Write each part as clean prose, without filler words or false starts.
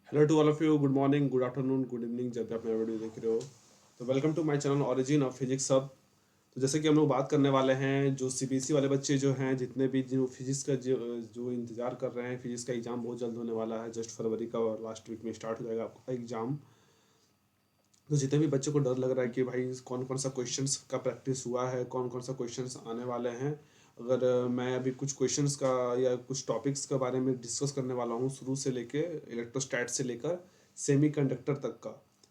Hello to all of you, good morning, good afternoon, good evening, जब भी आप मेरा वीडियो देख रहे हो। तो welcome to my channel origin of physics सब। तो जैसे कि हम लोग बात करने वाले हैं, जो सीबीएसई वाले बच्चे जो हैं, जितने भी जो फिजिक्स का जो इंतजार कर रहे हैं, फिजिक्स का एग्जाम बहुत जल्द होने वाला है, जस्ट फरवरी का, और लास्ट वीक में स्टार्ट हो जाएगा आपका एग्जाम। तो जितने भी बच्चों को डर लग रहा है कि भाई कौन कौन सा क्वेश्चंस का प्रैक्टिस हुआ है, कौन कौन सा क्वेश्चंस आने वाले हैं, अगर मैं अभी कुछ क्वेश्चंस का या कुछ टॉपिक्स के बारे में डिस्कस करने वाला हूँ, शुरू से लेके इलेक्ट्रोस्टैट से लेकर सेमीकंडक्टर तक का।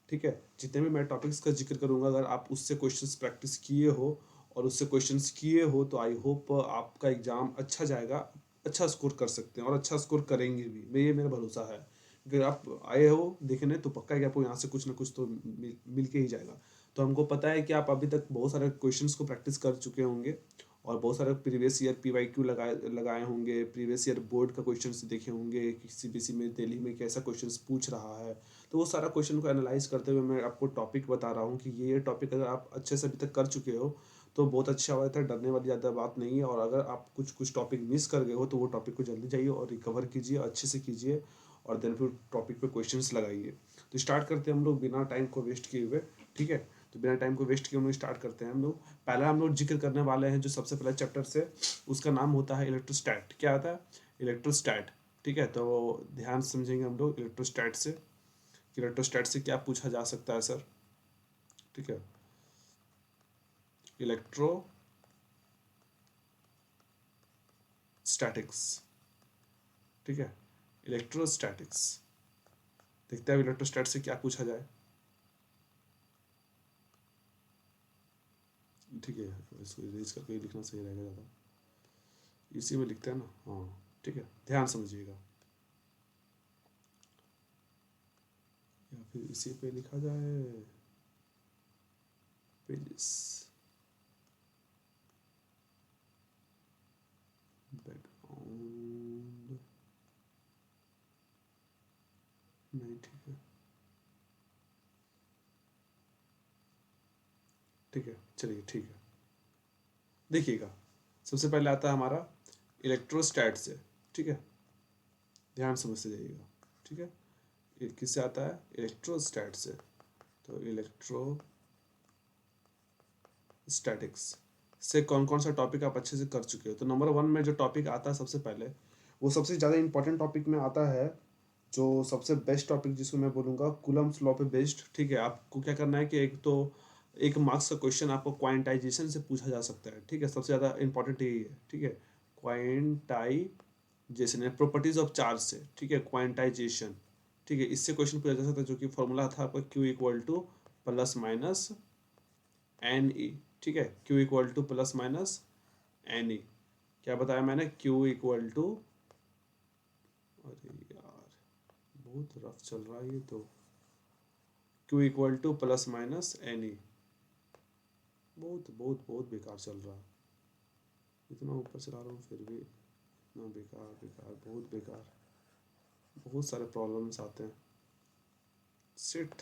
ठीक है, जितने भी मैं टॉपिक्स का जिक्र करूँगा, अगर आप उससे क्वेश्चंस प्रैक्टिस किए हो और उससे क्वेश्चंस किए हो, तो आई होप आपका एग्ज़ाम अच्छा जाएगा, अच्छा स्कोर कर सकते हैं और अच्छा स्कोर करेंगे भी, ये मेरा भरोसा है। अगर आप आए हो देखने, तो पक्का है कि आपको यहाँ से कुछ ना कुछ तो मिल के ही जाएगा। तो हमको पता है कि आप अभी तक बहुत सारे क्वेश्चंस को प्रैक्टिस कर चुके होंगे और बहुत सारे प्रीवियस ईयर पीवाईक्यू लगाए लगाए होंगे, प्रीवियस ईयर बोर्ड का क्वेश्चंस देखे होंगे कि सीबीएसई में दिल्ली में कैसा क्वेश्चंस पूछ रहा है। तो वो सारा क्वेश्चन को एनालाइज करते हुए मैं आपको टॉपिक बता रहा हूँ कि ये टॉपिक अगर आप अच्छे से अभी तक कर चुके हो तो बहुत अच्छा हुआ था, डरने वाली ज़्यादा बात नहीं है। और अगर आप कुछ कुछ टॉपिक मिस कर गए हो, तो वो टॉपिक को जल्दी जाइए और रिकवर कीजिए, अच्छे से कीजिए, और देन फिर टॉपिक पे क्वेश्चंस लगाइए। तो स्टार्ट करते हैं हम लोग बिना टाइम को वेस्ट किए हुए। ठीक है, तो बिना टाइम को वेस्ट किए हम लोग स्टार्ट करते हैं हम लोग। पहला हम लोग जिक्र करने वाले हैं जो सबसे पहला चैप्टर से, उसका नाम होता है इलेक्ट्रोस्टैट। क्या आता है? इलेक्ट्रोस्टैट। ठीक है, तो ध्यान से समझेंगे हम लोग इलेक्ट्रोस्टैट से कि इलेक्ट्रोस्टैट से क्या पूछा जा सकता है सर। ठीक है, इलेक्ट्रोस्टैटिक्स। ठीक है, इलेक्ट्रोस्टैटिक्स। देखते हैं इलेक्ट्रोस्टैट से क्या पूछा जाए। ठीक है, इसको इरेज करके ही लिखना सही रहेगा ज़्यादा, इसी में लिखते हैं ना। हाँ, ठीक है, ध्यान समझिएगा, या फिर इसी पे लिखा जाए पेजेस, बैकग्राउंड नहीं, ठीक है। ठीक है, चलिए, ठीक है। देखिएगा, सबसे पहले आता है हमारा इलेक्ट्रोस्टैट से। ठीक है, ध्यान समझते जाइएगा। ठीक है, ये किससे आता है? इलेक्ट्रोस्टैट से। तो इलेक्ट्रोस्टैटिक्स से कौन कौन सा टॉपिक आप अच्छे से कर चुके हो? तो नंबर वन में जो टॉपिक आता है सबसे पहले, वो सबसे ज़्यादा इंपॉर्टेंट टॉपिक में आता है, जो सबसे बेस्ट टॉपिक जिसको मैं बोलूँगा कूलम्स लॉ पे बेस्ड। ठीक है, आपको क्या करना है कि एक तो एक मार्क्स का क्वेश्चन आपको क्वांटाइजेशन से पूछा जा सकता है। ठीक है, सबसे ज़्यादा इंपॉर्टेंट यही है। ठीक है, क्वांटाइजेशन है प्रॉपर्टीज ऑफ चार्ज से। ठीक है, क्वांटाइजेशन। ठीक है, इससे क्वेश्चन पूछा जा सकता है, जो कि फॉर्मूला था आपका Q equal to plus minus N E. ठीक है, Q equal to plus minus N E. क्या बताया मैंने? क्यू इक्वल टू, अरे यार बहुत रफ चल रहा है ये तो, Q equal to plus minus N E. बहुत बहुत बहुत बेकार चल रहा है, इतना ऊपर चला रहा हूँ फिर भी इतना बेकार बेकार, बहुत बेकार, बहुत सारे प्रॉब्लम्स आते हैं। सिट,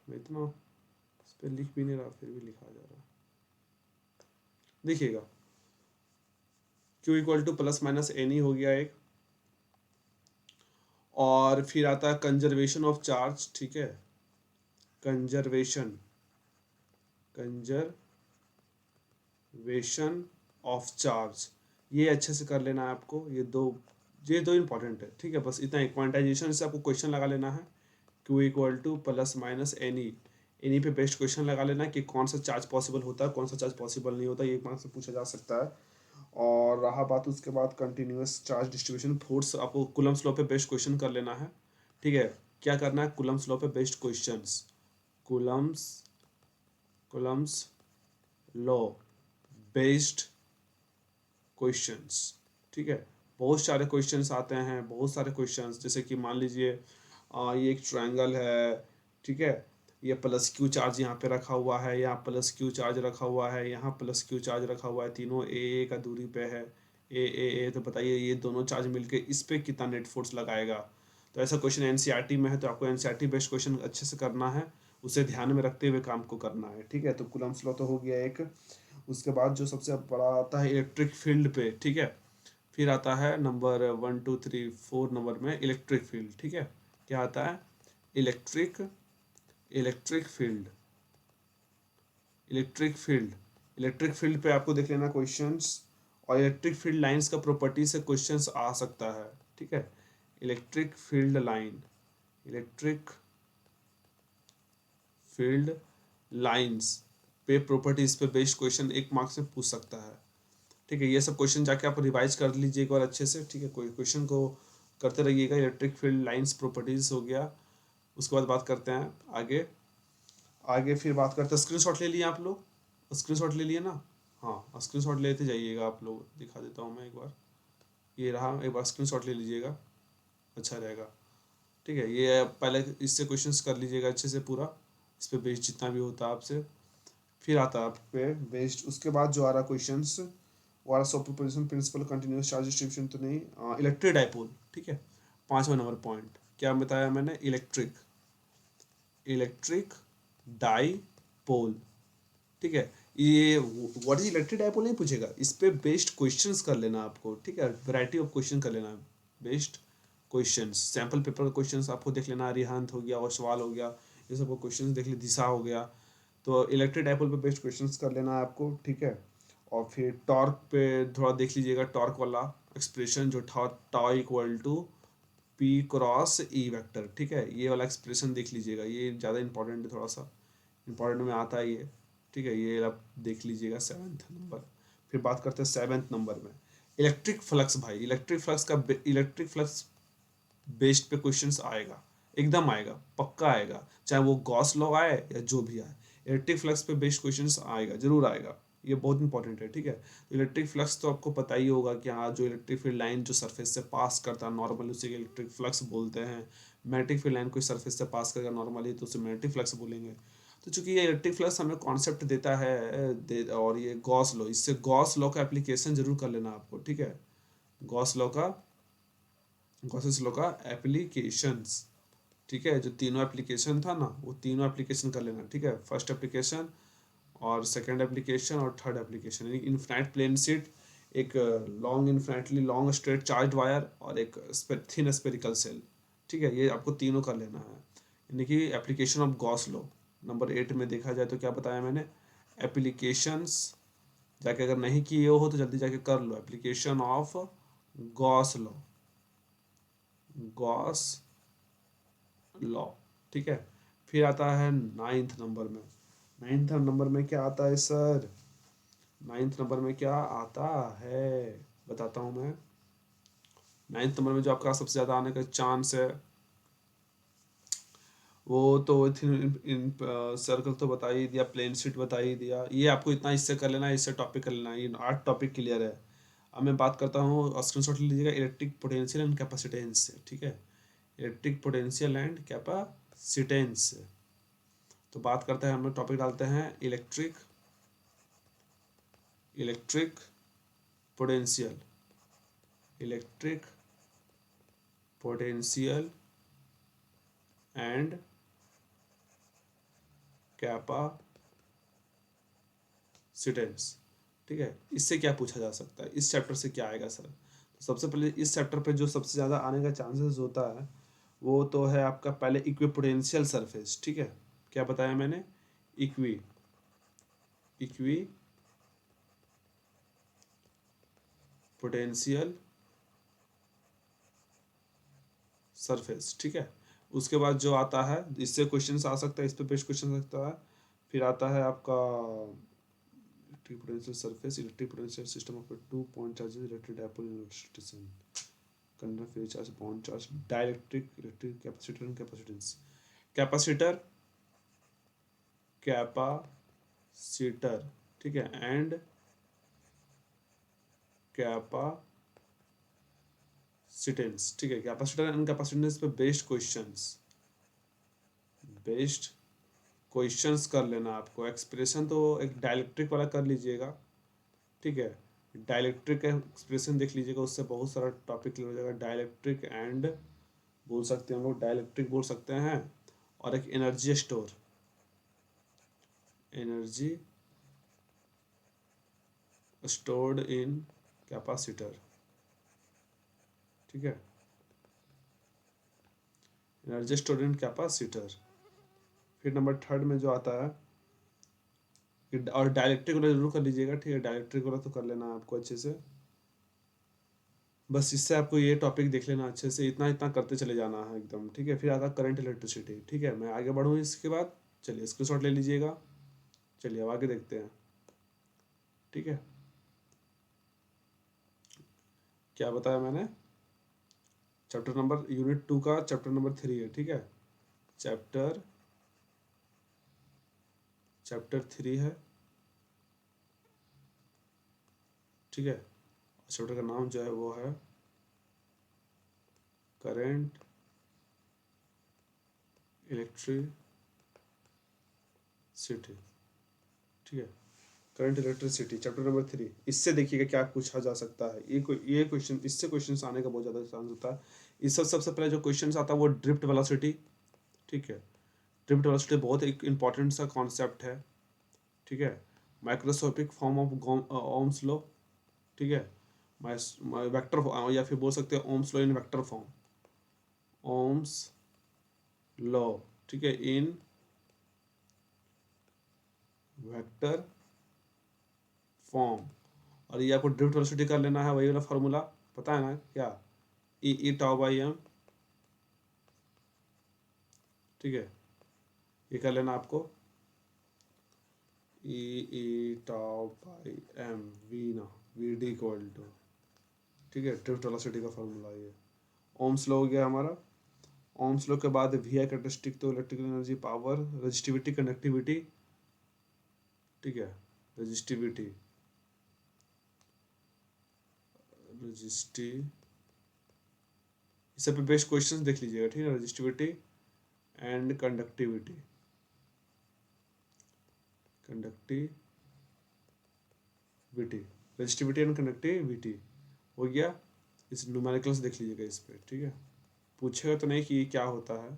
मैं इतना इस पर लिख भी नहीं रहा, फिर भी लिखा जा रहा है। देखिएगा, Q equal to plus minus N E हो गया एक, और फिर आता है कंजर्वेशन ऑफ चार्ज। ठीक है, कंजर्वेशन कंजर्वेशन ऑफ चार्ज, ये अच्छे से कर लेना है आपको। ये दो इंपॉर्टेंट है। ठीक है, बस इतना ही। क्वांटाइजेशन से आपको क्वेश्चन लगा लेना है, Q equal to plus minus N E. N E पे बेस्ट क्वेश्चन लगा लेना कि कौन सा चार्ज पॉसिबल होता है, कौन सा चार्ज पॉसिबल नहीं होता, ये एक मार्क्स से पूछा जा सकता है। और रहा बात उसके बाद कंटिन्यूस चार्ज डिस्ट्रीब्यूशन फोर्स, आपको कूलम्स लॉ पे बेस्ट क्वेश्चन कर लेना है। ठीक है, क्या करना है? कूलम्स लॉ पे best questions, Coulomb's Coulomb's law based questions. ठीक है, बहुत सारे क्वेश्चंस आते हैं, बहुत सारे क्वेश्चंस, जैसे कि मान लीजिए ये एक ट्रायंगल है। ठीक है, ये प्लस क्यू चार्ज यहाँ पे रखा हुआ है, यहाँ प्लस क्यू चार्ज रखा हुआ है, यहाँ प्लस क्यू चार्ज रखा हुआ है, तीनों ए का दूरी पे है, ए। तो बताइए ये दोनों चार्ज मिलके इस पे कितना नेट फोर्स लगाएगा? तो ऐसा क्वेश्चन एनसीईआरटी में है, तो आपको एनसीईआरटी बेस्ड क्वेश्चन अच्छे से करना है, उसे ध्यान में रखते हुए काम को करना है। ठीक है, तो कूलम्स लॉ तो हो गया एक। उसके बाद जो सबसे बड़ा आता है इलेक्ट्रिक फील्ड पे। ठीक है, फिर आता है नंबर 1 2 3 4 नंबर में इलेक्ट्रिक फील्ड। ठीक है, क्या आता है? Electric electric field electric field electric field पे आपको देख लेना क्वेश्चंस, और इलेक्ट्रिक फील्ड लाइंस का प्रॉपर्टी से क्वेश्चंस आ सकता है, ठीक है। Electric field line, electric field lines पे प्रॉपर्टीज पे बेस्ड क्वेश्चन 1 मार्क्स में पूछ सकता है, ठीक है। ये सब क्वेश्चन जाके आप रिवाइज कर लीजिएगा और अच्छे से, ठीक है। कोई क्वेश्चन को करते रहिएगा। इलेक्ट्रिक फील्ड लाइंस प्रॉपर्टीज हो गया। उसके बाद बात करते हैं आगे। आगे फिर बात करते हैं, स्क्रीनशॉट ले लिए आप लोग, स्क्रीनशॉट ले लिए ना? हाँ, स्क्रीनशॉट लेते जाइएगा आप लोग, दिखा देता हूँ मैं एक बार। ये रहा, एक बार स्क्रीनशॉट ले लीजिएगा, अच्छा रहेगा, ठीक है। ये पहले इससे क्वेश्चंस कर लीजिएगा अच्छे से पूरा, इस पे बेस्ड जितना भी होता है आपसे। फिर आता है आप पे बेस्ड, उसके बाद जो आ रहा क्वेश्चंस वो आ रहा superposition principle, continuous charge distribution तो नहीं, इलेक्ट्रिक डाइपोल, ठीक है। 5वां नंबर पॉइंट क्या बताया मैंने, इलेक्ट्रिक इलेक्ट्रिक डाइपोल, ठीक है। ये व्हाट इज इलेक्ट्रिक डाइपोल नहीं पूछेगा, इस पे बेस्ड क्वेश्चंस कर लेना आपको, ठीक है। वैरायटी ऑफ क्वेश्चन कर लेना, बेस्ड क्वेश्चंस, सैम्पल पेपर का क्वेश्चंस आपको देख लेना, रिहांत हो गया और सवाल हो गया, ये सब क्वेश्चंस देख ले, दिशा हो गया। तो इलेक्ट्रिक डाइपोल पे बेस्ड क्वेश्चंस कर लेना है आपको, ठीक है। और फिर टॉर्क पे थोड़ा देख लीजिएगा, टॉर्क वाला एक्सप्रेशन जो tau equal to P cross E vector, ठीक है। ये वाला एक्सप्रेशन देख लीजिएगा, ये ज़्यादा इंपॉर्टेंट है, थोड़ा सा इंपॉर्टेंट में आता है ये, ठीक है। ये आप देख लीजिएगा 7th नंबर। फिर बात करते हैं 7th नंबर में, इलेक्ट्रिक फ्लक्स। भाई इलेक्ट्रिक फ्लक्स बेस्ड पे क्वेश्चंस आएगा, एकदम आएगा, पक्का आएगा, चाहे वो गॉस लॉ आए या जो भी आए, इलेक्ट्रिक फ्लक्स पे बेस्ड क्वेश्चंस आएगा, जरूर आएगा। ये बहुत इंपॉर्टेंट है, ठीक है। इलेक्ट्रिक फ्लक्स तो आपको पता ही होगा कि हाँ, जो इलेक्ट्रिक फील्ड लाइन जो सरफेस से पास करता है नॉर्मली उसे इलेक्ट्रिक फ्लक्स बोलते हैं। मैग्नेटिक फील्ड लाइन कोई सरफेस से पास करेगा नॉर्मली तो उसे मैग्नेटिक फ्लक्स बोलेंगे। तो चूंकि ये इलेक्ट्रिक फ्लक्स हमें कॉन्सेप्ट देता है और ये गॉस लॉ, इससे गॉस लॉ का एप्लीकेशन जरूर कर लेना आपको, ठीक है। गॉस लॉ का गॉसेस लॉ का एप्लीकेशंस, ठीक है। जो तीनों एप्लीकेशन था ना, वो तीनों एप्लीकेशन कर लेना, ठीक है। फर्स्ट एप्लीकेशन और सेकंड एप्लीकेशन और थर्ड एप्लीकेशन, यानी इन्फिनाइट प्लेन शीट, एक long infinitely long straight charge wire और एक थिन स्पेरिकल सेल, ठीक है। ये आपको तीनों कर लेना है, यानी कि application of Gauss law. Number 8 में देखा जाए तो क्या बताया मैंने, एप्लीकेशंस, जाके अगर नहीं किए हो तो जल्दी जाके कर लो, application of Gauss law, Gauss law, ठीक है। फिर आता है 9th नंबर में, 9th नंबर में क्या आता है सर, 9th नंबर में क्या आता है बताता हूँ मैं। 9th नंबर में जो आपका सबसे ज़्यादा आने का चांस है वो तो इन सर्कल तो बता ही दिया, प्लेन शीट बता ही दिया, ये आपको इतना इससे कर लेना है, इससे टॉपिक कर लेना है, ये 8 टॉपिक क्लियर है। अब मैं बात करता हूँ, स्क्रीनशॉट ले लीजिएगा, इलेक्ट्रिक पोटेंशियल एंड कैपेसिटेंस से, ठीक है। Electric potential and capacitance. तो बात करते हैं, हम लोग टॉपिक डालते हैं electric electric potential, electric potential and capacitance, ठीक है। इससे क्या पूछा जा सकता है, इस चैप्टर से क्या आएगा सर? तो सबसे पहले इस चैप्टर पे जो सबसे ज़्यादा आने का चांसेस होता है वो तो है आपका पहले इक्विपोटेंशियल सरफेस, ठीक है। क्या बताया मैंने, इक्वी इक्वी पोटेंशियल सरफेस, ठीक है। उसके बाद जो आता है, इससे क्वेश्चन आ सकता है, इस पे बेस्ट क्वेश्चन सकता है। फिर आता है आपका electric potential surface, electric potential system of two point charges, electric dipole electricity, conductor free charge bond charge, dielectric, electric capacitor and capacitance. Capacitor capacitor ठीक है, एंड कैपेसिटेंस, ठीक है। कैपेसिटर एंड कैपेसिटेंस पे बेस्ड क्वेश्चंस कर लेना आपको। Expression तो एक डाइलेक्ट्रिक वाला कर लीजिएगा, ठीक है। डाइलेक्ट्रिक एक्सप्रेशन देख लीजिएगा, उससे बहुत सारा टॉपिक क्लियर हो जाएगा। डाइलेक्ट्रिक एंड बोल सकते हैं हम लोग, डाइलेक्ट्रिक बोल सकते हैं। और एक एनर्जी स्टोर्ड इन कैपेसिटर, ठीक है। Energy storage capacitor. फिर नंबर थर्ड में जो आता है और डायरेक्ट्रिक वाला जरूर कर लीजिएगा, ठीक है, डायरेक्ट्रिक वाला तो कर लेना आपको अच्छे से। बस इससे आपको ये टॉपिक देख लेना अच्छे से, इतना इतना करते चले जाना है एकदम, ठीक है। फिर आता करंट इलेक्ट्रिसिटी, ठीक है। मैं आगे बढ़ूँ इसके बाद, चलिए स्क्रीनशॉट ले लीजिएगा। चलिए अब आगे देखते हैं, ठीक है। क्या बताया मैंने, चैप्टर नंबर यूनिट 2 का चैप्टर नंबर 3 है, ठीक है। चैप्टर चैप्टर 3 है, ठीक है। चैप्टर का नाम जो है वो है करंट इलेक्ट्रिसिटी, ठीक है। Current electricity chapter number 3। इससे देखिएगा क्या पूछा जा सकता है। ये क्वेश्चन, इससे क्वेश्चन आने का बहुत ज़्यादा चांस होता है। इस सबसे पहले जो क्वेश्चन आता है वो ड्रिफ्ट वेलोसिटी, ठीक है। ड्रिफ्ट वेलोसिटी बहुत एक इंपॉर्टेंट सा कॉन्सेप्ट है, ठीक है। Microscopic form of Ohm's law, ठीक है। वेक्टर, या फिर बोल सकते हैं Ohm's law in vector form, Ohm's law, ठीक है, इन वेक्टर फॉर्म। और ये आपको ड्रिफ्ट वेलोसिटी कर लेना है, वही वाला फार्मूला पता है ना क्या, ई टाउ बाई एम, ठीक है। ये कर लेना आपको, ई टाउ बाई एम वी ना, वी डी इक्वल टू, ठीक है, ड्रिफ्ट वेलोसिटी का फार्मूला ये। ओम्स लॉ हो गया हमारा। ओम्स लॉ के बाद वी आई कैरेक्टरिस्टिक, तो electrical energy, power, resistivity, conductivity, ठीक है। रेजिस्टिविटी, रजिस्टिव, इस सब पे बेस्ट क्वेश्चंस देख लीजिएगा, ठीक है। Resistivity and conductivity, conductivity, resistivity and conductivity हो गया। इस न्यूमेरिकल्स देख लीजिएगा इस पे, ठीक है। पूछेगा तो नहीं कि ये क्या होता है,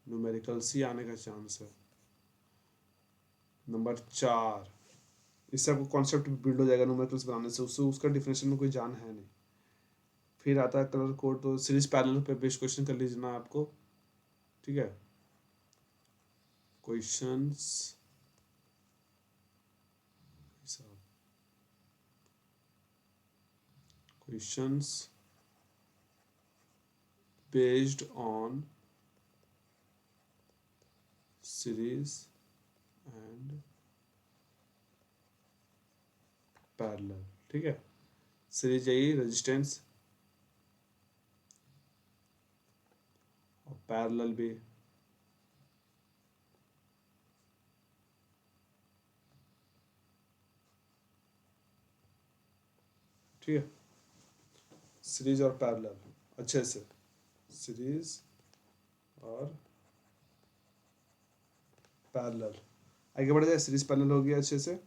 न्यूमेरिकल्स ही आने का चांस है। नंबर 4, इससे आपको कॉन्सेप्ट बिल्ड हो जाएगा न्यूमेरिकल्स बनाने से, उससे उसका डिफिनेशन में कोई जान है नहीं। फिर आता है कलर कोड, तो सीरीज पैरेलल पे बेस्ट क्वेश्चन कर लीजिए ना आपको, ठीक है। Questions questions based on series and parallel, ठीक है। सीरीज यही रेजिस्टेंस और पैरेलल भी, ठीक है। सीरीज और पैरेलल अच्छे से, सीरीज और पैरेलल आगे बढ़ जाए। सीरीज पैरेलल हो गया अच्छे से।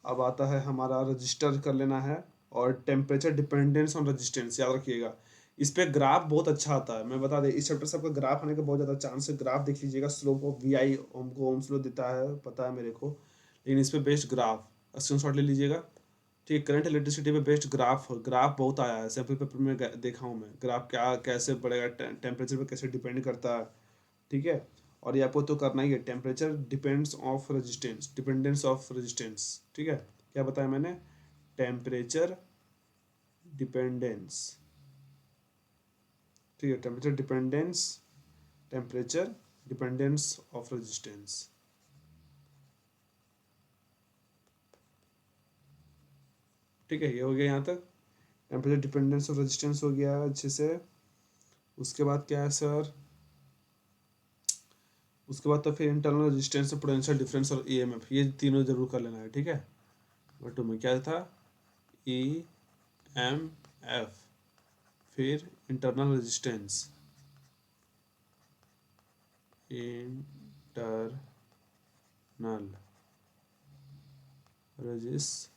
अब आता है हमारा रजिस्टर कर लेना है, और टेम्परेचर डिपेंडेंस ऑन रेजिस्टेंस, याद रखिएगा। इस पे ग्राफ बहुत अच्छा आता है, मैं बता दें, इस चैप्टर से आपका ग्राफ आने का बहुत ज़्यादा चांस है। ग्राफ देख लीजिएगा, स्लोप ऑफ वी आई हमको ओम्स लॉ देता है, पता है मेरे को, लेकिन इस पे बेस्ट ग्राफ स्क्रीनशॉट ले लीजिएगा, ठीक है। करंट इलेक्ट्रिसिटी पे बेस्ट ग्राफ बहुत आया है, सैम्पल पेपर में देखा हूँ मैं, ग्राफ क्या कैसे बढ़ेगा, टेम्परेचर पे कैसे डिपेंड करता है, ठीक है। और ये आपको तो करना ही है, temperature depends of resistance, dependence of resistance, ठीक है। क्या बताया मैंने, टेम्परेचर डिपेंडेंस, ठीक है। टेम्परेचर डिपेंडेंस ऑफ रेजिस्टेंस, ठीक है। ये हो गया यहाँ तक, टेम्परेचर डिपेंडेंस ऑफ रेजिस्टेंस हो गया अच्छे से। उसके बाद क्या है सर, उसके बाद तो फिर इंटरनल रेजिस्टेंस, पोटेंशियल डिफरेंस और ईएमएफ, ये तीनों जरूर कर लेना है, ठीक है। नंबर 2 में क्या था, ई एम एफ, फिर इंटरनल रेजिस्टेंस, इंटरनल रेजिस्टेंस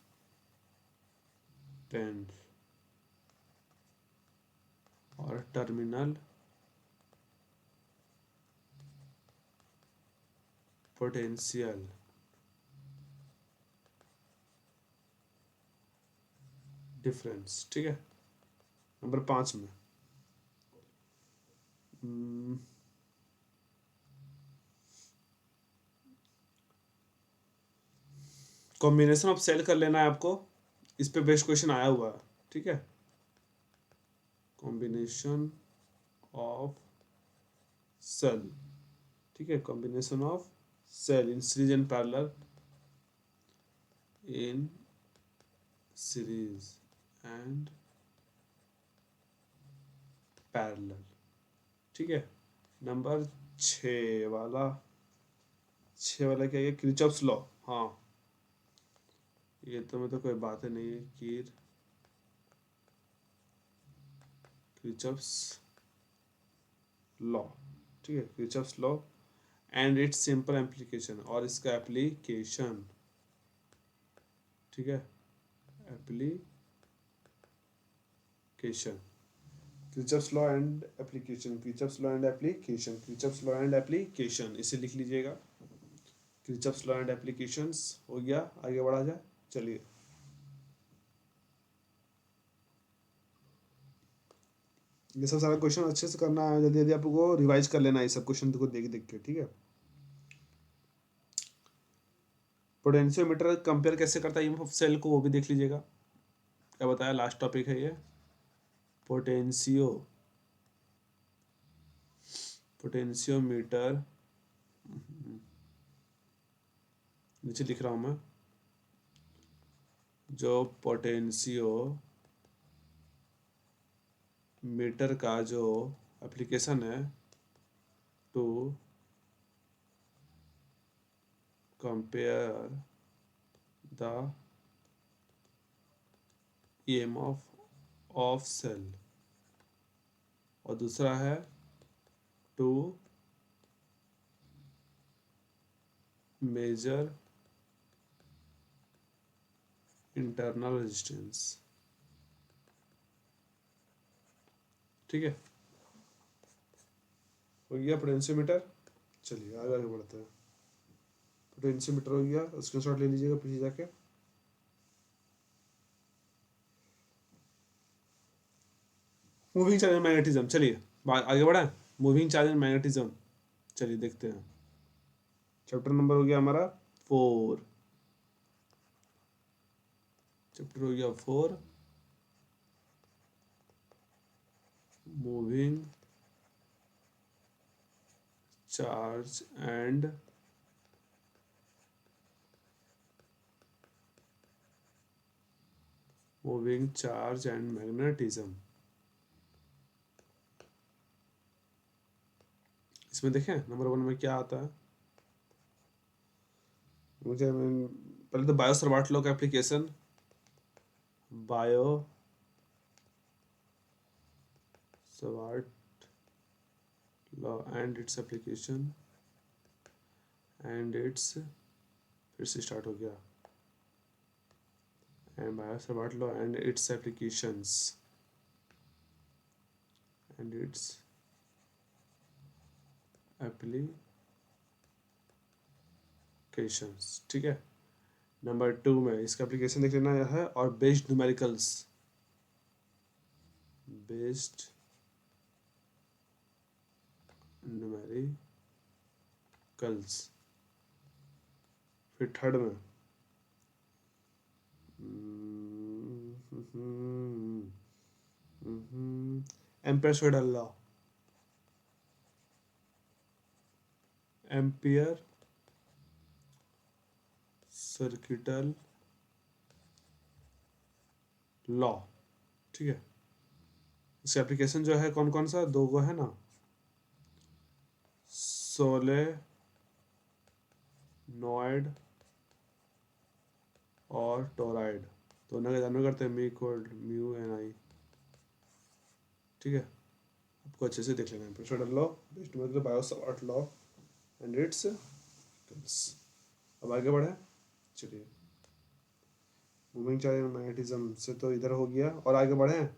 और टर्मिनल पोटेंशियल डिफरेंस, ठीक है। नंबर 5 में कॉम्बिनेशन ऑफ सेल कर लेना है आपको, इस पे बेस्ट क्वेश्चन आया हुआ है, ठीक है। कॉम्बिनेशन ऑफ सेल, ठीक है, combination of cell in series and parallel, in series and parallel, ठीक है। नंबर 6 वाला, 6 वाला क्या है, किरचॉफ्स लॉ। हाँ, ये तो मतलब कोई बात ही नहीं है, किरचॉफ्स लॉ, ठीक है, Kirchhoff's law and it's simple application, और इसका एप्लीकेशन, ठीक है, application, Kirchhoff's law and application, Kirchhoff's law and application, Kirchhoff's law and application, इसे लिख लीजिएगा। किरचॉफ्स लॉ एंड एप्लीकेशंस हो गया, आगे बढ़ा जाए, चलिए। ये सब सारा क्वेश्चन अच्छे से करना है, जल्दी जल्दी आपको रिवाइज कर लेना है, ये सब क्वेश्चन को देख देख के, ठीक है। पोटेंशियोमीटर कंपेयर कैसे करता है ईएमएफ ऑफ सेल को, वो भी देख लीजिएगा, क्या बताया, लास्ट टॉपिक है ये। पोटेंशियोमीटर, नीचे लिख रहा हूँ मैं, जो पोटेंशियोमीटर का जो एप्लीकेशन है, to compare the EMF of cell, और दूसरा है टू मेजर इंटरनल रेजिस्टेंस, ठीक है, हो गया पोटेंशियोमीटर। चलिए आगे आगे बढ़ते हैं। पोटेंशियोमीटर हो गया, स्क्रीनशॉट ले लीजिएगा पीछे जाके। मूविंग चार्ज एंड मैग्नेटिज्म, चलिए आगे बढ़ा, मूविंग चार्ज एंड मैग्नेटिज्म, चलिए देखते हैं। चैप्टर नंबर हो गया हमारा 4, चैप्टर हो गया 4, मूविंग चार्ज एंड मैग्नेटिज्म। इसमें देखें नंबर 1 में क्या आता है, मुझे पहले तो बायो सर्वाट लॉ का application, Biot Savart law and its application, and its, फिर से स्टार्ट हो गया, and Biot Savart law and its applications, and its applications, ठीक है। नंबर 2 में इसका एप्लीकेशन देख लेना है, और बेस्ड न्यूमेरिकल्स, बेस्ड न्यूमेरिकल्स, फिर थर्ड में ampere circuital law, ampere circuital law, ठीक है। इसका एप्लीकेशन जो है कौन कौन सा, 2 गो है ना, सोलेनॉइड और टोराइड, दोनों का जानवर करते हैं म्यू एन आई, ठीक है। आपको अच्छे से देख लेना है, प्रेशर लॉ, बेस्ड मतलब bio Savart law and it's. अब आगे बढ़े, चलिए। मूविंग चार्ज एंड मैग्नेटिज्म से तो इधर हो गया, और आगे बढ़े,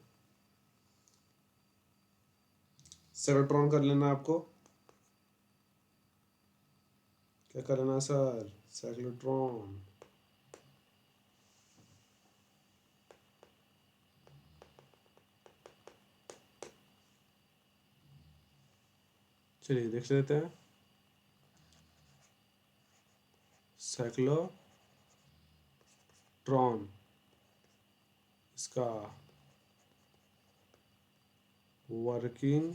साइक्लोट्रॉन कर लेना आपको, क्या कर लेना सर, साइक्लोट्रॉन, चलिए देख लेते हैं। साइक्लोट्रॉन, इसका working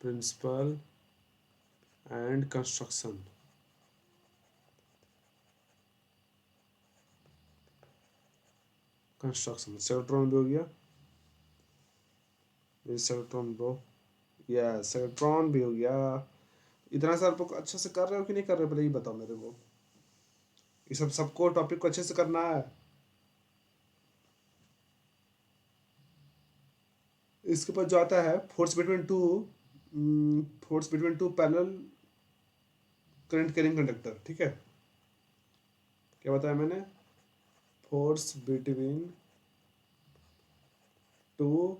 principle and construction. Cyclotron भी हो गया, साइक्लोट्रॉन ब्रो, यस साइक्लोट्रॉन भी हो गया। इतना सर अच्छे से कर रहे हो कि नहीं कर रहे हो, पहले ये बताओ मेरे को। ये सब सबको टॉपिक को अच्छे से करना है। इसके ऊपर जो आता है force between two parallel current carrying conductor, ठीक है। क्या बताया मैंने? Force between two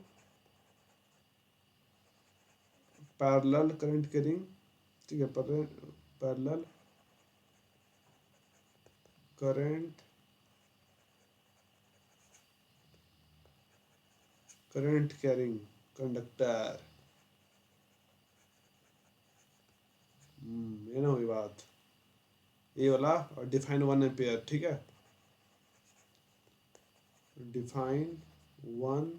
parallel current carrying, ठीक है, पैरेलल करंट कैरिंग कंडक्टर। ये ना हुई बात, ये वाला। और डिफाइन 1 एम्पियर, ठीक है, डिफाइन 1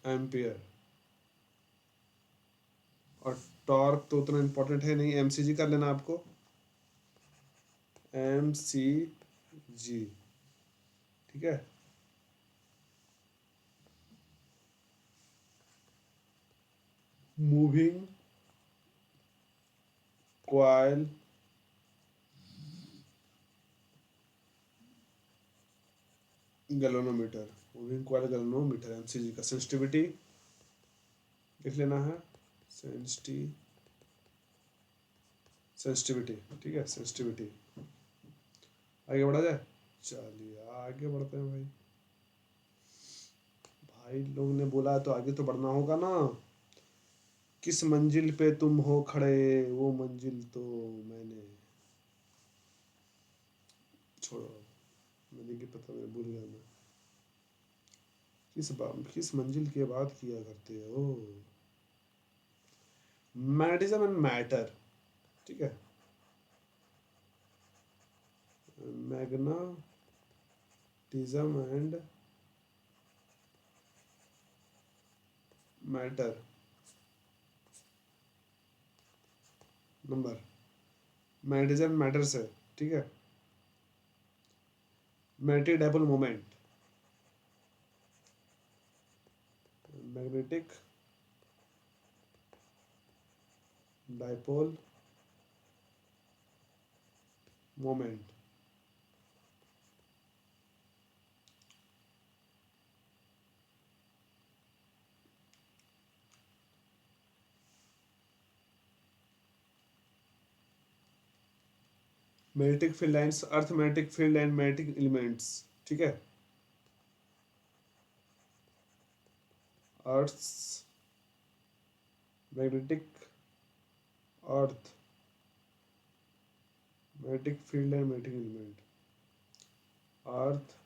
एम्पियर। और टॉर्क तो उतना इम्पोर्टेंट है नहीं, एमसीजी कर लेना आपको, एमसीजी, ठीक है। Moving coil galvanometer, moving coil galvanometer, MCG का सेंसिटिविटी लिख लेना है, सेंसिटिविटी, ठीक है, सेंसिटिविटी। आगे बढ़ा जाए, चलिए आगे बढ़ते हैं भाई। भाई लोग ने बोला तो आगे तो बढ़ना होगा ना। किस मंजिल पे तुम हो खड़े, वो मंजिल तो मैंने, छोड़ो, मैंने की पता, मैं भूल गया। मैं किस मंजिल की बात किया करते हो? मैग्नेटिज्म एंड मैटर, ठीक है, magnetism and matter. Number, magnetism matter से, ठीक है, magnetic dipole moment, magnetic dipole moment. Magnetic field lines, earth magnetic field and magnetic elements, ठीक है, earth's magnetic, earth magnetic field and magnetic element, earth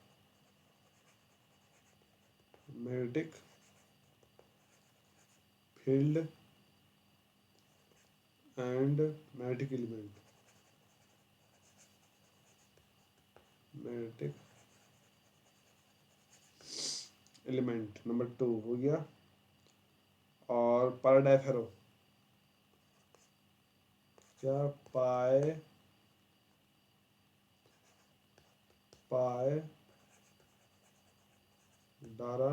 magnetic field and magnetic element, magnetic element number 2 हो गया। और पाराडाइफेरो, क्या पाए पाए डारा,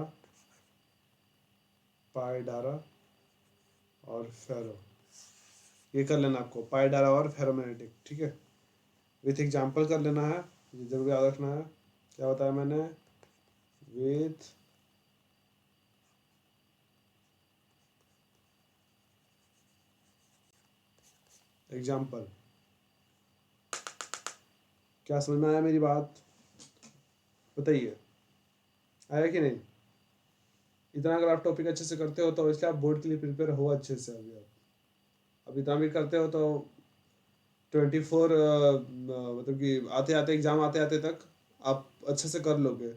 पाए डारा और फेरो, ये कर लेना आपको, पाए डारा और फेरोमैग्नेटिक, ठीक है, विथ एग्जांपल कर लेना है, ये जरूर याद रखना है। क्या बताया मैंने? With example. क्या समझ में आया मेरी बात? बताइए, आया कि नहीं? इतना अगर आप टॉपिक अच्छे से करते हो तो इसलिए आप बोर्ड के लिए प्रिपेयर हो अच्छे से। अभी आप अब इतना भी करते हो तो 24 मतलब कि आते आते एग्जाम आते आते तक आप अच्छे से कर लोगे।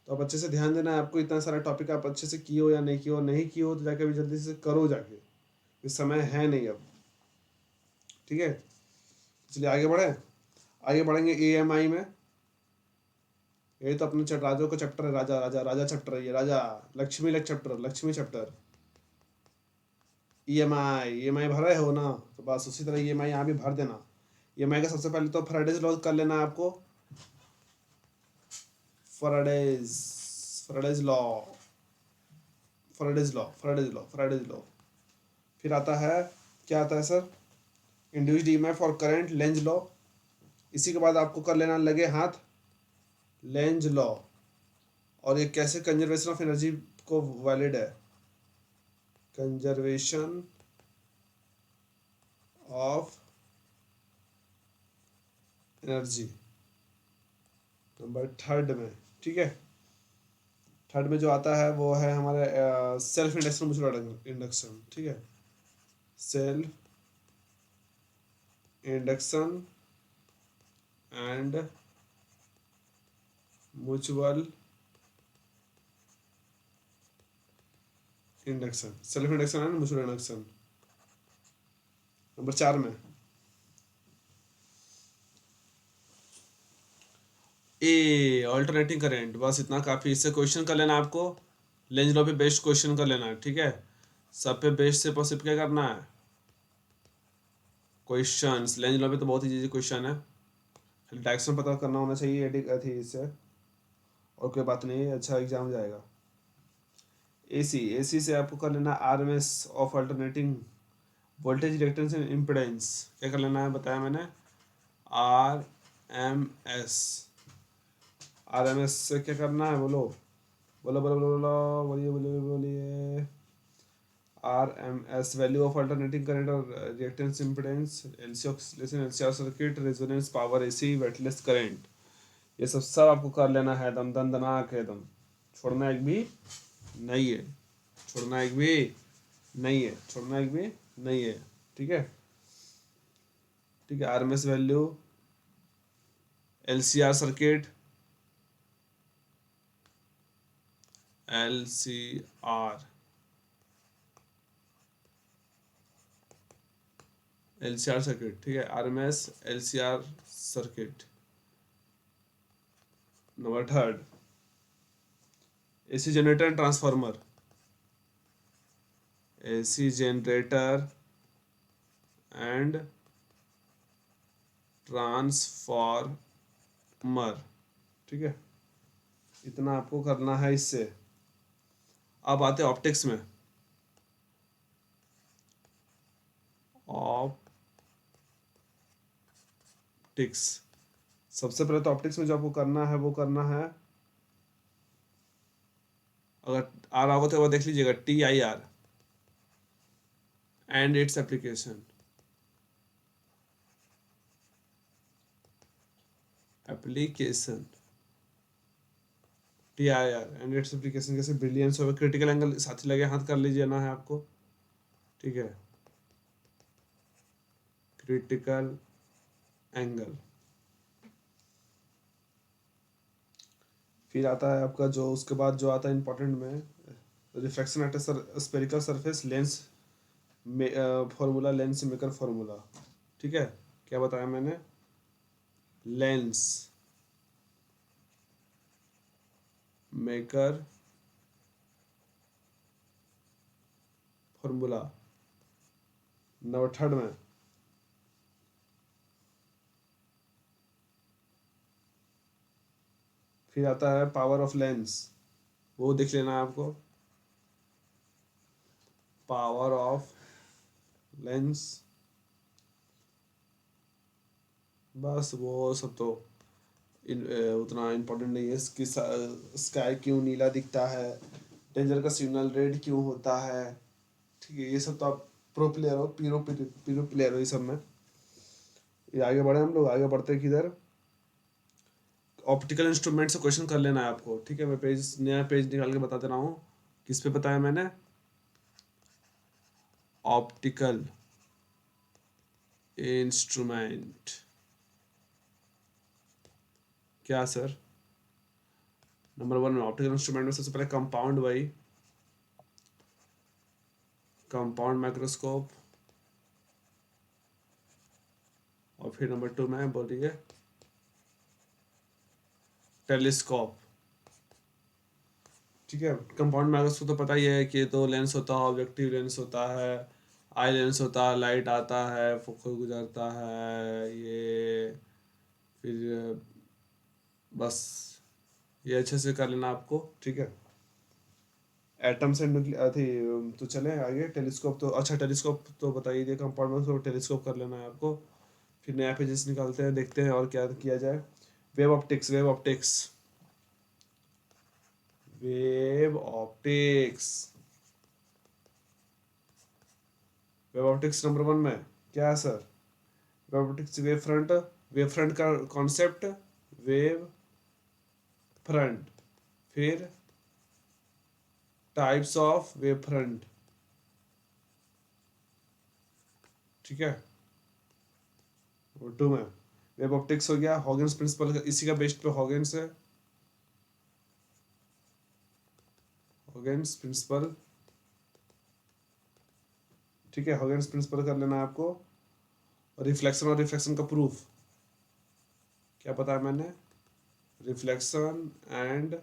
तो आप अच्छे से ध्यान देना है आपको, इतना सारा टॉपिक आप अच्छे से किए हो या नहीं किए हो, नहीं किए हो तो जाके अभी जल्दी से करो जाके, इस समय है नहीं अब, ठीक है। चलिए आगे बढ़े, आगे बढ़ेंगे EMI में। ये तो अपने राजा का चैप्टर है, राजा राजा राजा चैप्टर है ये, Raja Lakshmi luck chapter, Lakshmi chapter. EMI भरे हो ना, तो बस उसी तरह EMI यहाँ भी भर देना। EMI का सबसे पहले तो फैराडेज लॉ कर लेना है आपको, Faraday's Faraday's law Faraday's law. फिर आता है, क्या आता है sir, induced EMI for current, Lenz law. इसी के बाद आपको कर लेना लगे हाथ लेंज लॉ। और ये कैसे कंजर्वेशन ऑफ एनर्जी को वैलिड है, conservation of energy number third में, ठीक है। थर्ड में जो आता है वो है हमारे सेल्फ इंडक्शन म्यूचुअल इंडक्शन, ठीक है। Self induction and mutual induction, self induction and mutual induction number 4 में। ए ऑल्टरनेटिंग करंट, बस इतना काफ़ी, इससे क्वेश्चन कर लेना आपको, लेंज लॉ पे बेस्ड क्वेश्चन कर लेना है, ठीक है। सब पे बेस्ड से पॉसिबल क्या करना है, क्वेश्चंस। लेंज लॉ पे तो बहुत ही इजी क्वेश्चन है, डायरेक्शन पता करना होना चाहिए, एडिक थी इससे, और कोई बात नहीं, अच्छा एग्जाम जाएगा। AC से आपको कर लेना RMS of alternating voltage, reactance and impedance. क्या कर लेना है बताया मैंने, RMS। RMS से क्या करना है, बोलो बोलो बोलो बोलो बोलो, बोलिए बोलिए बोलिए। RMS value of alternating current और reactance impedance, LC oscillation, LCR circuit, resonance power, AC wattless current. ये सब आपको कर लेना है, दम दन दनाक है एकदम, छोड़ना एक भी नहीं है, छोड़ना एक भी नहीं है, छोड़ना एक भी नहीं है, ठीक है। ठीक है, RMS value, LCR circuit, LCR circuit, ठीक है, RMS LCR circuit number third. AC generator and transformer, AC generator and transformer, ठीक है, इतना आपको करना है इससे। अब आते हैं ऑप्टिक्स में, ऑप्टिक्स। सबसे पहले तो ऑप्टिक्स में जो आपको करना है वो करना है, अगर आ रहा होगा तो वो देख लीजिएगा, TIR and its application, application TIR and its application, जैसे ब्रिलियंस हो, क्रिटिकल एंगल साथ ही लगे हाथ कर लीजिए ना है आपको, ठीक है, क्रिटिकल एंगल। फिर आता है आपका जो उसके बाद जो आता है इंपॉर्टेंट में, refraction at spherical surface, lens formula, lens maker formula, ठीक है। क्या बताया मैंने, lens maker formula number third में। फिर आता है पावर ऑफ लेंस, वो देख लेना है आपको, पावर ऑफ लेंस, बस वो सब तो उतना इम्पोर्टेंट नहीं है। इसकी स्काई क्यों नीला दिखता है, डेंजर का सिग्नल रेड क्यों होता है, ठीक है, ये सब तो आप प्रो प्लेयर हो, पीरो प्लेयर हो ये सब में। ये आगे बढ़े, हम लोग आगे बढ़ते हैं किधर, ऑप्टिकल इंस्ट्रूमेंट से क्वेश्चन कर लेना है आपको, ठीक है। मैं पेज, नया पेज निकाल के बता दे रहा हूँ, किस पे बताया मैंने, ऑप्टिकल इंस्ट्रूमेंट, क्या सर, नंबर 1 में ऑप्टिकल इंस्ट्रूमेंट में सबसे पहले कंपाउंड भाई, कंपाउंड माइक्रोस्कोप। और फिर नंबर 2 में बोलिए टेलीस्कोप। ठीक है, कंपाउंड माइक्रोस्कोप तो पता ही है कि तो लेंस होता है, ऑब्जेक्टिव लेंस होता है, आई लेंस होता है, लाइट आता है, फोकस गुजरता है, ये फिर बस ये अच्छे से कर लेना आपको। ठीक है, एटम्स एंड थी। तो चले आगे। टेलीस्कोप तो अच्छा, टेलीस्कोप तो बता ही दिया, कंपाउंड में तो टेलीस्कोप कर लेना है आपको। फिर नया पेजेस निकालते हैं, देखते हैं और क्या किया जाए। Wave optics, wave optics, wave optics. Wave optics number 1 में क्या है sir? Wave optics wave front, wave front का कॉन्सेप्ट, वेव फ्रंट, फिर टाइप्स ऑफ वेव फ्रंट। ठीक है, वो 2 में वेव ऑप्टिक्स हो गया। हॉगिन्स प्रिंसिपल इसी का बेस्ड पे हॉगिन्स है, हॉगिन्स प्रिंसिपल। ठीक है, हॉगिन्स प्रिंसिपल कर लेना है आपको। रिफ्लेक्शन और रिफ्लेक्शन का प्रूफ क्या बताया मैंने? Reflection and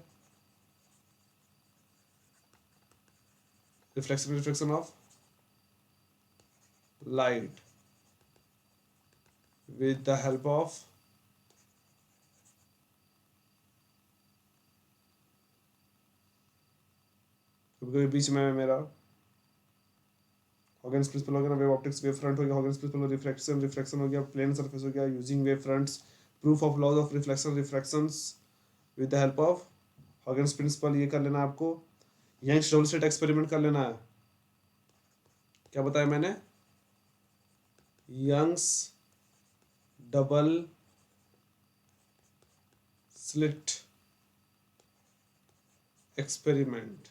reflection of light with the help of कभी बीच में मेरा हॉगिन्स प्रिंसिपल हो गया ना, वेव ऑप्टिक्स वेव फ्रंट हो गया, हॉगिन्स प्रिंसिपल रिफ्लेक्शन, रिफ्लेक्शन हो गया, प्लेन सरफेस हो गया, using wave fronts, proof of laws of reflection refractions with the help of Huygens principle. ये कर लेना आपको। यंग्स डबल स्लिट एक्सपेरिमेंट कर लेना है। क्या बताया मैंने? Young's double slit experiment.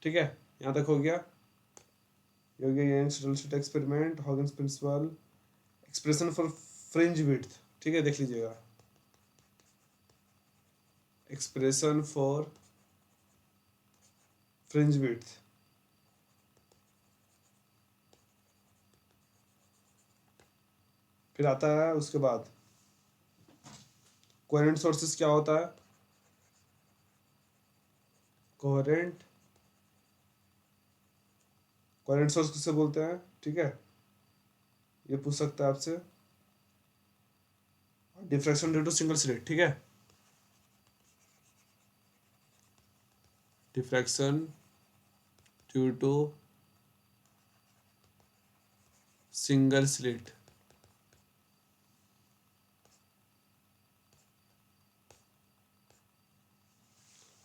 ठीक है, यहाँ तक हो गया। ये हो गया Young's double slit experiment, Huygens principle, expression for fringe width. ठीक है, देख लीजिएगा, एक्सप्रेशन फॉर फ्रिंज विड्थ। फिर आता है उसके बाद कोहेरेंट सोर्सेस। क्या होता है कोहेरेंट? कोहेरेंट सोर्स किसे बोलते हैं? ठीक है, ये पूछ सकता है आपसे। Diffraction due to single slit. ठीक है, diffraction due to single slit.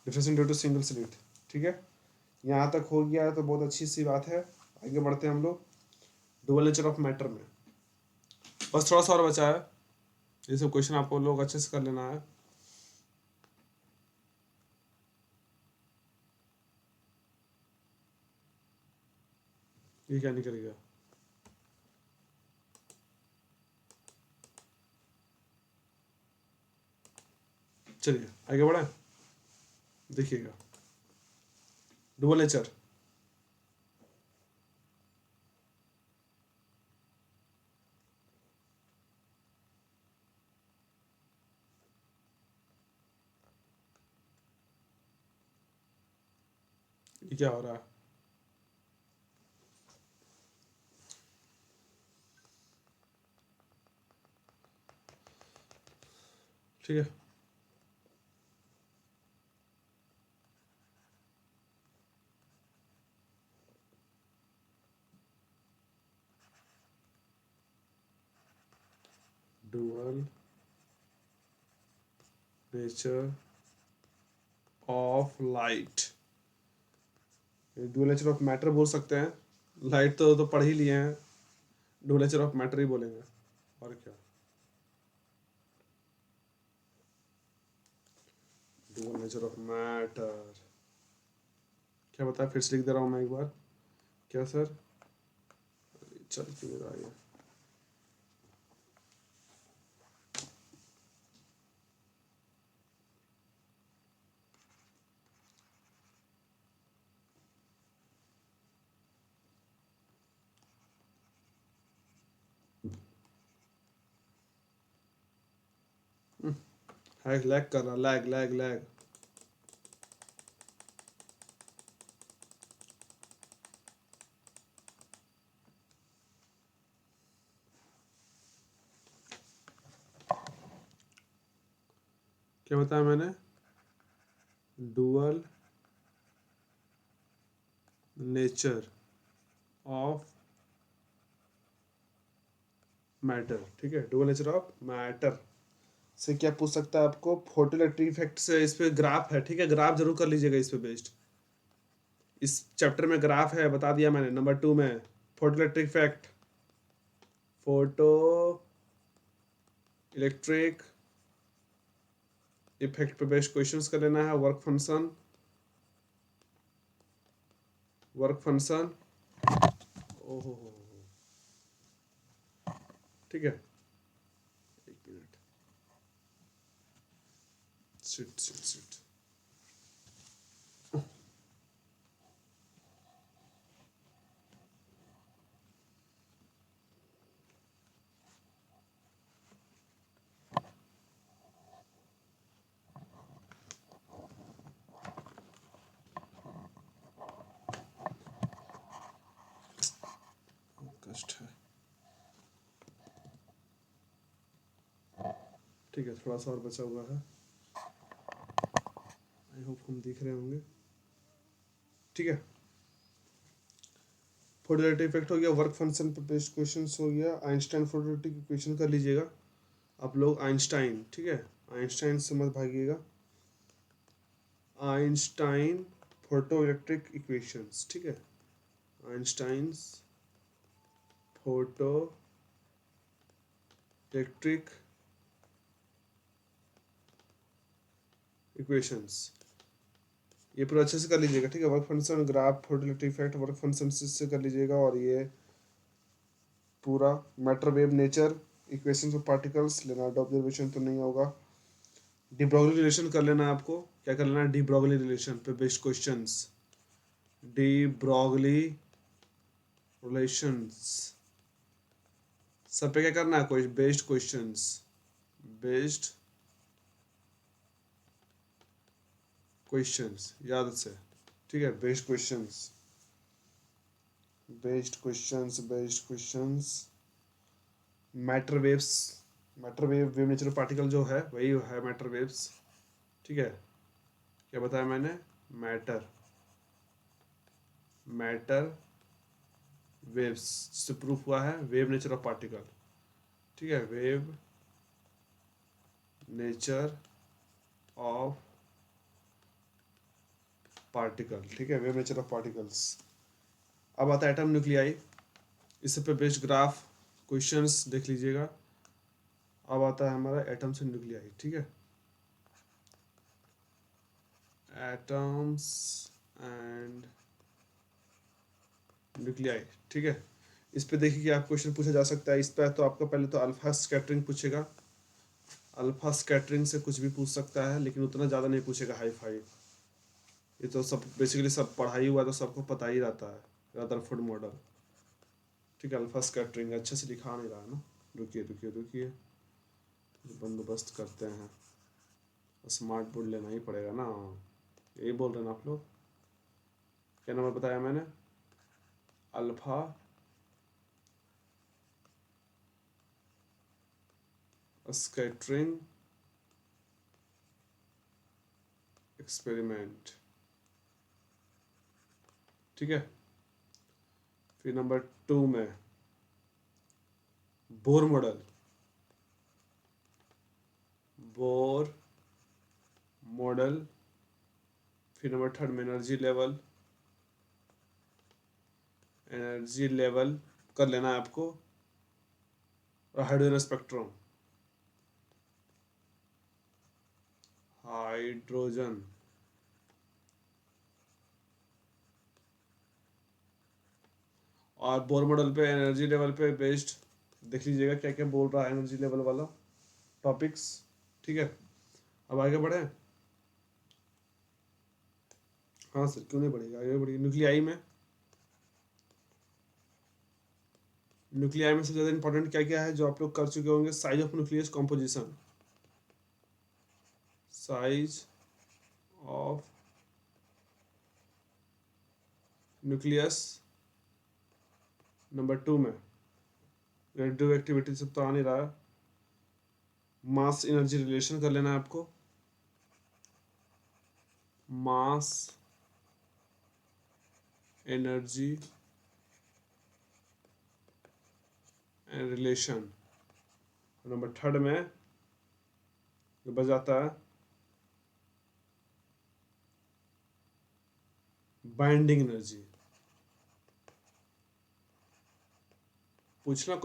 Diffraction due to single slit. ठीक है, यहाँ तक हो गया तो बहुत अच्छी सी बात है। आगे बढ़ते हैं हम लोग डुअल नेचर ऑफ मैटर में। बस थोड़ा सा और बचा है, ये सब क्वेश्चन आपको लोग अच्छे से कर लेना है। ये क्या निकलेगा? चलिए आगे बढ़े, देखिएगा डुअल नेचर। ये क्या हो रहा है? ठीक है, dual nature of light, dual nature of matter बोल सकते हैं। लाइट तो पढ़ ही लिए हैं, डुअल नेचर ऑफ मैटर ही बोलेंगे और क्या। डुअल नेचर ऑफ मैटर क्या बताया? फिर से लिख दे रहा हूँ मैं एक बार। क्या सर? चल क्यों रहा है? है लैग कर रहा, लैग लैग लैग। क्या बताया मैंने? डुअल नेचर ऑफ मैटर, ठीक है, डुअल नेचर ऑफ मैटर से क्या पूछ सकता है आपको? फोटो इलेक्ट्रिक इफेक्ट से इस पे ग्राफ है, ठीक है, ग्राफ जरूर कर लीजिएगा इस पे बेस्ड। इस चैप्टर में ग्राफ है, बता दिया मैंने। नंबर 2 में photo electric effect, photo electric effect पे बेस्ड क्वेश्चंस कर लेना है। वर्क फंक्शन, वर्क फंक्शन, ओहो, ठीक है, एक मिनट, सिट सिट सिट। कष्ट है, ठीक है, थोड़ा सा और बचा हुआ है। आई होप हम दिख रहे होंगे, ठीक है। फोटो इलेक्ट्रिक इफेक्ट हो गया, वर्क फंक्शन पे बेस्ड क्वेश्चंस हो गया, आइंस्टाइन फोटो इलेक्ट्रिक इक्वेशन कर लीजिएगा आप लोग, आइंस्टाइन, ठीक है, आइंस्टाइन से मत भागिएगा। आइंस्टाइन फोटो इलेक्ट्रिक इक्वेशंस, ठीक है, आइंस्टाइन्स फोटो इलेक्ट्रिक इक्वेशंस, ये पूरा अच्छे से कर लीजिएगा, ठीक है। Work function, graph, photo electric effect, work function से कर लीजिएगा। और ये पूरा matter wave nature, equations of particles, Lenard observation तो नहीं होगा। डी ब्रॉगली रिलेशन कर लेना है आपको, क्या कर लेना है? डी ब्रॉगली रिलेशन पे based questions, de Broglie relations सब पे क्या करना है? कोई बेस्ड क्वेश्चंस, बेस्ड क्वेश्चंस याद से, ठीक है, based questions, based questions, based questions, matter waves, matter wave, wave nature of particle जो है वही है मैटर वेव्स, ठीक है। क्या बताया मैंने? मैटर, मैटर वेव्स, जिससे प्रूफ हुआ है वेव नेचर ऑफ पार्टिकल, ठीक है, वेव नेचर ऑफ पार्टिकल, ठीक है, वेव नेचर ऑफ पार्टिकल्स। अब आता है एटम न्यूक्लियाई, इस पे बेस्ड ग्राफ क्वेश्चंस देख लीजिएगा। अब आता है हमारा एटम से न्यूक्लियाई, ठीक है, एटम्स एंड न्यूक्लियाई, ठीक है। इस पे देखिए कि आप क्वेश्चन पूछा जा सकता है। इस पर तो आपका पहले तो अल्फा स्कैटरिंग पूछेगा, अल्फा स्कैटरिंग से कुछ भी पूछ सकता है, लेकिन उतना ज़्यादा नहीं पूछेगा हाई फाई। ये तो सब बेसिकली सब पढ़ाई हुआ तो सबको पता ही रहता है, रदरफोर्ड मॉडल, ठीक है। अल्फा स्कैटरिंग अच्छे से दिखा नहीं रहा है ना, रुकिए रुकिए रुकिए, बंदोबस्त करते हैं। स्मार्ट बोर्ड लेना ही पड़ेगा ना, यही बोल रहे हैं ना आप लोग? क्या नंबर बताया मैंने? अल्फा स्कैटरिंग एक्सपेरिमेंट, ठीक है। फिर नंबर 2 में बोर मॉडल, बोर मॉडल। फिर नंबर 3 में एनर्जी लेवल, एनर्जी लेवल कर लेना है आपको। और हाइड्रोजन स्पेक्ट्रम, हाइड्रोजन, और बोर मॉडल पे एनर्जी लेवल पे बेस्ड देख लीजिएगा क्या क्या बोल रहा है एनर्जी लेवल वाला टॉपिक्स, ठीक है। अब आगे बढ़े? हाँ सर, क्यों नहीं बढ़ेगा, आगे बढ़िए। न्यूक्लियाई में, न्यूक्लियाई में सबसे ज़्यादा इंपॉर्टेंट क्या क्या है जो आप लोग कर चुके होंगे? Size of nucleus composition, size of nucleus. Number 2 में रेडियो एक्टिविटी से तो आ नहीं रहा, मास एनर्जी रिलेशन कर लेना है आपको, mass energy and relation. Number 3 में जो बच जाता है बाइंडिंग एनर्जी। पूछना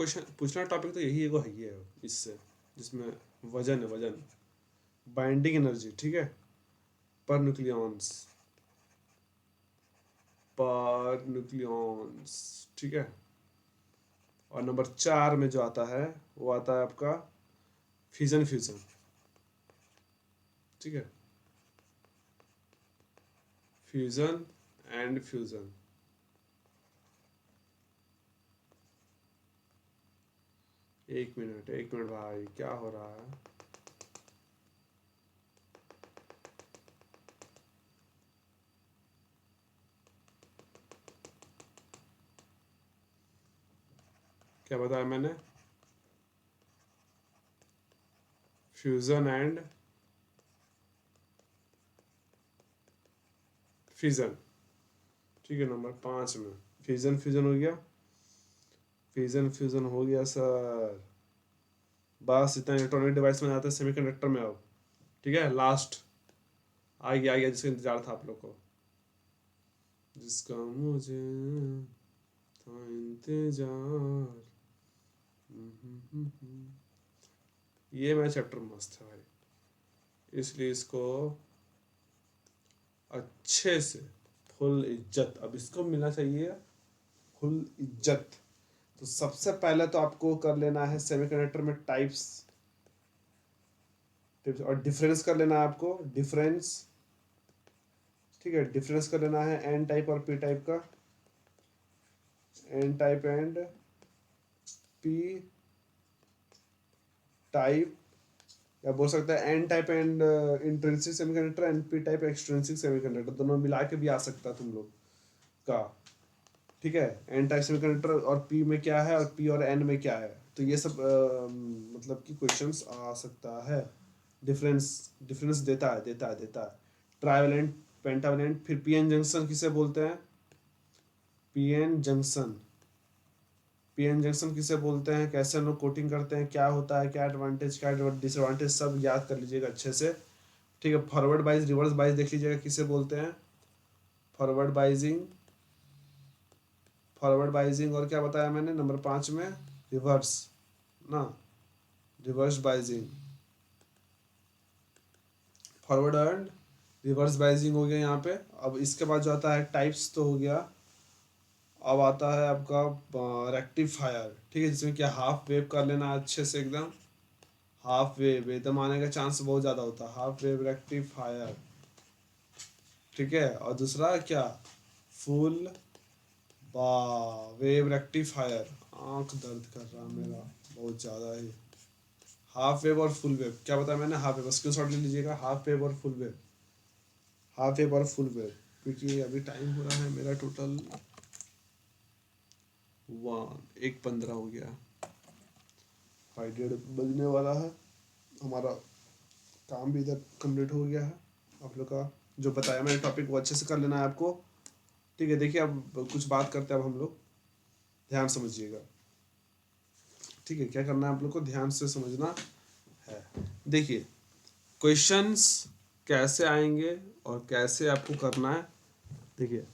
टॉपिक तो यही एगो है ही है इससे, जिसमें वजन है, वजन, बाइंडिंग एनर्जी, ठीक है, पर न्यूक्लियॉन्स, पर न्यूक्लियॉन्स, ठीक है। और नंबर 4 में जो आता है वो आता है आपका फिजन फ्यूजन, ठीक है, फ्यूजन एंड फ्यूजन। एक मिनट भाई, क्या हो रहा है? क्या बताया मैंने? फ्यूजन एंड फ्यूजन, ठीक है। नंबर 5 में फ्यूजन फ्यूजन हो गया, फ्यूजन फ्यूजन हो गया सर। बस इतना इलेक्ट्रॉनिक डिवाइस में जाते हैं सेमीकंडक्टर में अब, ठीक है। लास्ट आ गया जिसका इंतजार था आप लोग को, जिसका मुझे था इंतजार। ये मेरा चैप्टर मस्त है भाई, इसलिए इसको अच्छे से फुल इज्जत अब इसको मिलना चाहिए, फुल इज्जत। तो सबसे पहले तो आपको कर लेना है सेमीकंडक्टर में टाइप्स, और डिफरेंस कर लेना है आपको, डिफरेंस, ठीक है। डिफरेंस कर लेना है एन टाइप और पी टाइप का, N type and P type, या बोल सकते हैं N type and intrinsic semiconductor and P type extrinsic semiconductor, दोनों मिला के भी आ सकता है तुम लोग का, ठीक है। एन टाइप सेमीकंडक्टर और पी में क्या है और पी और एन में क्या है, तो ये सब मतलब कि क्वेश्चंस आ सकता है। डिफरेंस, डिफरेंस देता है ट्राइवेलेंट, पेंटावेलेंट। फिर पीएन जंक्शन किसे बोलते हैं? पीएन जंक्शन, पीएन जंक्शन किसे बोलते हैं, कैसे हम लोग कोटिंग करते हैं, क्या होता है, क्या एडवांटेज क्या डिसएडवांटेज, सब याद कर लीजिएगा अच्छे से, ठीक है। फॉरवर्ड बाइज, रिवर्स बाइज देख लीजिएगा किसे बोलते हैं, फॉरवर्ड बाइजिंग, फॉरवर्ड बाइजिंग, और क्या बताया मैंने नंबर 5 में? रिवर्स ना, रिवर्स बाइजिंग, फॉरवर्ड एंड रिवर्स बाइजिंग हो गया यहाँ पे। अब इसके बाद जो आता है टाइप्स तो हो गया, अब आता है आपका रेक्टिफायर, ठीक है, जिसमें क्या हाफ वेव कर लेना अच्छे से एकदम, हाफ वेव एकदम आने का चांस बहुत ज़्यादा होता है, हाफ वेव रेक्टिफायर, ठीक है। और दूसरा क्या, फुल वेव रेक्टिफायर। आंख दर्द कर रहा मेरा बहुत ज़्यादा ही। हाफ वेव और फुल वेव, क्या बताया मैंने? हाफ वेव, स्क्रीन शॉट ले लीजिएगा, हाफ वेव और फुल वेव, हाफ वेव और फुल वेव। क्योंकि अभी टाइम हो रहा है मेरा टोटल 1:15 हो गया, 1:30 बजने वाला है, हमारा काम भी इधर कंप्लीट हो गया है। आप लोग का जो बताया मैंने टॉपिक वो अच्छे से कर लेना है आपको, ठीक है। देखिए अब कुछ बात करते हैं अब हम लोग, ध्यान समझिएगा, ठीक है। क्या करना है आप लोग को, ध्यान से समझना है। देखिए क्वेश्चंस कैसे आएंगे और कैसे आपको करना है। देखिए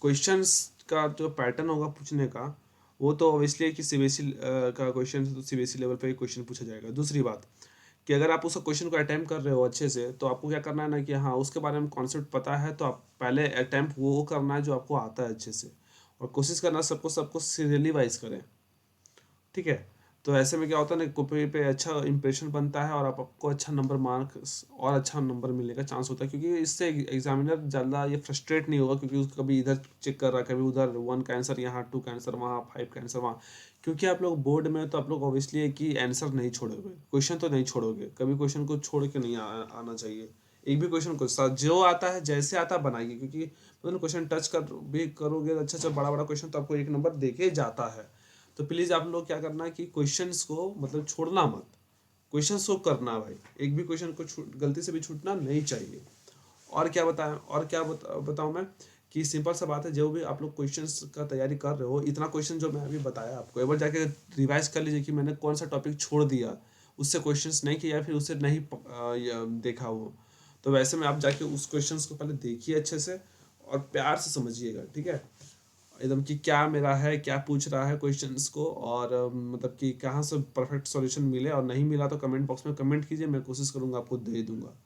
क्वेश्चंस का जो पैटर्न होगा पूछने का, वो तो ऑब्वियसली कि सीबीएसई का क्वेश्चन है तो सीबीएसई लेवल पे ही क्वेश्चन पूछा जाएगा। दूसरी बात कि अगर आप उस क्वेश्चन को अटैम्प्ट कर रहे हो अच्छे से, तो आपको क्या करना है ना कि हाँ उसके बारे में कॉन्सेप्ट पता है, तो आप पहले अटैम्प्ट वो करना है जो आपको आता है अच्छे से, और कोशिश करना सबको सबको सीरियली वाइज करें, ठीक है। तो ऐसे में क्या होता है ना, कॉपी पे अच्छा इंप्रेशन बनता है और आपको अच्छा नंबर मार्क्स और अच्छा नंबर मिलने का चांस होता है, क्योंकि इससे एग्जामिनर ज़्यादा ये फ्रस्ट्रेट नहीं होगा, क्योंकि उसको कभी इधर चेक कर रहा है, कभी उधर 1 का आंसर यहाँ, 2 का आंसर वहाँ, 5 का आंसर वहाँ। क्योंकि आप लोग बोर्ड में, तो आप लोग ऑब्वियसली है कि आंसर नहीं छोड़ोगे, क्वेश्चन तो नहीं छोड़ोगे, कभी क्वेश्चन को छोड़ के नहीं आना चाहिए, एक भी क्वेश्चन को जो आता है जैसे आता है बनाइए, क्योंकि मतलब क्वेश्चन टच कर भी करोगे अच्छा अच्छा बड़ा बड़ा क्वेश्चन तो आपको एक नंबर देके जाता है। तो प्लीज़ आप लोग क्या करना है कि क्वेश्चंस को मतलब छोड़ना मत, क्वेश्चन को करना भाई, एक भी क्वेश्चन को गलती से भी छूटना नहीं चाहिए। और क्या बताएं, और क्या बताऊं मैं कि सिंपल सा बात है, जो भी आप लोग क्वेश्चंस का तैयारी कर रहे हो, इतना क्वेश्चन जो मैं अभी बताया आपको एक बार जाके रिवाइज कर लीजिए कि मैंने कौन सा टॉपिक छोड़ दिया, उससे क्वेश्चंस नहीं किया, फिर उससे नहीं देखा वो। तो वैसे में आप जाके उस क्वेश्चंस को पहले देखिए अच्छे से और प्यार से समझिएगा, ठीक है, एकदम कि क्या मेरा है, क्या पूछ रहा है क्वेश्चंस को, और मतलब कि कहाँ से परफेक्ट सॉल्यूशन मिले, और नहीं मिला तो कमेंट बॉक्स में कमेंट कीजिए, मैं कोशिश करूँगा आपको दे दूंगा।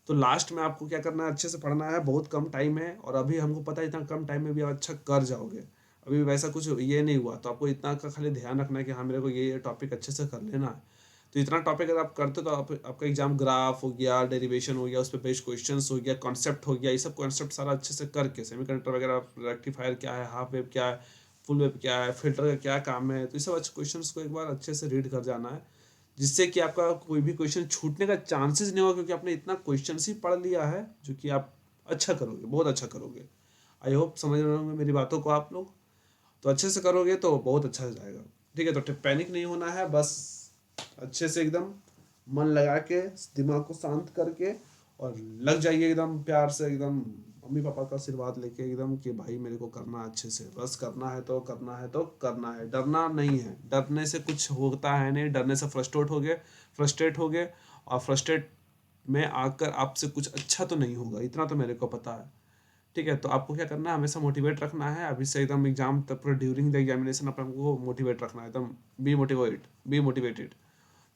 तो लास्ट में आपको क्या करना है, अच्छे से पढ़ना है, बहुत कम टाइम है, और अभी हमको पता है इतना कम टाइम में भी आप अच्छा कर जाओगे। अभी वैसा कुछ ये नहीं हुआ, तो आपको इतना का खाली ध्यान रखना है कि हाँ मेरे को ये टॉपिक अच्छे से कर लेना है। तो इतना टॉपिक अगर आप करते हो तो आपका एग्जाम ग्राफ हो गया, डेरिवेशन हो गया, उस पर बेस्ड क्वेश्चंस हो गया, कॉन्सेप्ट हो गया, ये सब कॉन्सेप्ट सारा अच्छे से करके, सेमीकंडक्टर वगैरह, रेक्टिफायर क्या है, हाफ वेव क्या है, फुल वेव क्या है, फिल्टर का क्या काम है, तो ये सब अच्छे क्वेश्चन को एक बार अच्छे से रीड कर जाना है, जिससे कि आपका कोई भी क्वेश्चन छूटने का चांसेस नहीं होगा, क्योंकि आपने इतना क्वेश्चन ही पढ़ लिया है जो कि आप अच्छा करोगे, बहुत अच्छा करोगे। आई होप समझ रहे होंगे मेरी बातों को आप लोग। तो अच्छे से करोगे तो बहुत अच्छा हो जाएगा, ठीक है। तो पैनिक नहीं होना है, बस अच्छे से एकदम मन लगा के, दिमाग को शांत करके और लग जाइए एकदम प्यार से, एकदम मम्मी पापा का आशीर्वाद लेके एकदम कि भाई मेरे को करना है अच्छे से, बस करना है तो करना है तो करना है, डरना नहीं है, डरने से कुछ होता है नहीं, डरने से फ्रस्ट्रेट हो गए और फ्रस्ट्रेट में आकर आपसे कुछ अच्छा तो नहीं होगा, इतना तो मेरे को पता है, ठीक है। तो आपको क्या करना है, हमेशा मोटिवेट रखना है, अभी से एकदम एग्जाम तक पूरा ड्यूरिंग द एग्जामिनेशन अपन को मोटिवेट रखना है, एकदम बी मोटिवेटेड,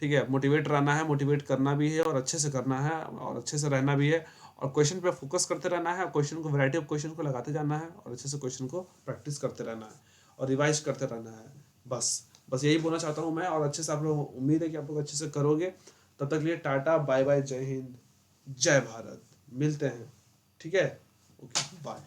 ठीक है। मोटिवेट रहना है, मोटिवेट करना भी है और अच्छे से करना है और अच्छे से रहना भी है, और क्वेश्चन पे फोकस करते रहना है, क्वेश्चन को वैरायटी ऑफ क्वेश्चन को लगाते जाना है और अच्छे से क्वेश्चन को प्रैक्टिस करते रहना है और रिवाइज करते रहना है। बस बस यही बोलना चाहता हूँ मैं, और अच्छे से आप लोग, उम्मीद है कि आप लोग अच्छे से करोगे। तब तक के लिए टाटा बाय बाय, जय हिंद, जय भारत, मिलते हैं, ठीक है, ओके बाय।